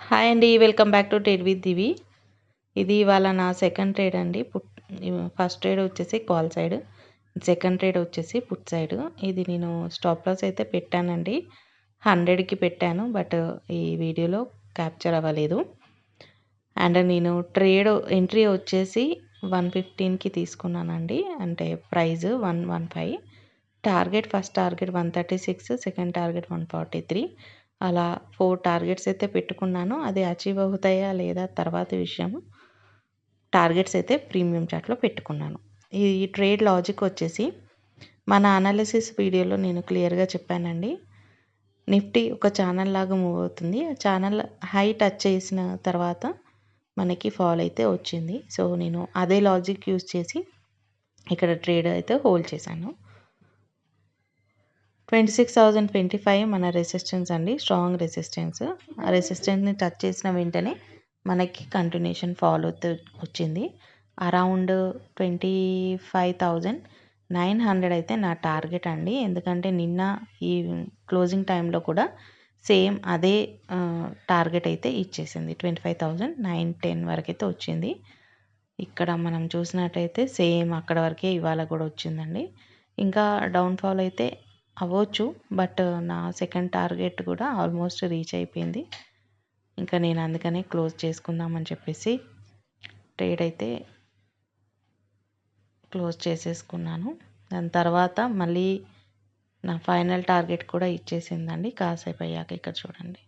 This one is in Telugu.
హాయ్ అండి. Welcome back to trade with Divi. ఇది ఇవాళ నా సెకండ్ ట్రేడ్ అండి. ఫస్ట్ ట్రేడ్ వచ్చేసి కాల్ సైడ్, సెకండ్ ట్రేడ్ వచ్చేసి పుట్ సైడ్. ఇది నేను స్టాప్ లాస్ అయితే పెట్టానండి. 100కి పెట్టాను, బట్ ఈ వీడియోలో క్యాప్చర్ అవ్వలేదు. అండ్ నేను ట్రేడ్ ఎంట్రీ వచ్చేసి 115కి తీసుకున్నానండి. అంటే price 115. Target first target 136, second target 143. అలా 4 టార్గెట్స్ అయితే పెట్టుకున్నాను. అది అచీవ్ అవుతాయా లేదా తర్వాత విషయం. టార్గెట్స్ అయితే ప్రీమియం చార్ట్లో పెట్టుకున్నాను. ఈ ట్రేడ్ లాజిక్ వచ్చేసి మన అనాలిసిస్ వీడియోలో నేను క్లియర్గా చెప్పానండి. నిఫ్టీ ఒక ఛానల్ లాగా మూవ్ అవుతుంది. ఆ ఛానల్ హై టచ్ చేసిన తర్వాత మనకి ఫాల్ అయితే వచ్చింది. సో నేను అదే లాజిక్ యూజ్ చేసి ఇక్కడ ట్రేడ్ అయితే హోల్డ్ చేశాను. 26,025 మన రెసిస్టెన్స్ అండి, స్ట్రాంగ్ రెసిస్టెన్స్. ఆ రెసిస్టెన్స్ని టచ్ చేసిన వెంటనే మనకి కంటిన్యూషన్ ఫాల్ వచ్చింది. అరౌండ్ 25,900 అయితే నా టార్గెట్ అండి. ఎందుకంటే నిన్న ఈ క్లోజింగ్ టైంలో కూడా సేమ్ అదే టార్గెట్ అయితే ఇచ్చేసింది. 25,910 వరకు అయితే వచ్చింది. ఇక్కడ మనం చూసినట్టయితే సేమ్ అక్కడ వరకే ఇవాళ కూడా వచ్చిందండి. ఇంకా డౌన్ఫాల్ అయితే అవ్వచ్చు, బట్ నా సెకండ్ టార్గెట్ కూడా ఆల్మోస్ట్ రీచ్ అయిపోయింది. ఇంకా నేను అందుకనే క్లోజ్ చేసుకుందామని చెప్పేసి ట్రేడ్ అయితే క్లోజ్ చేసేసుకున్నాను. దాని తర్వాత మళ్ళీ నా ఫైనల్ టార్గెట్ కూడా ఇచ్చేసిందండి. కాసేపు అయ్యాక ఇక్కడ చూడండి.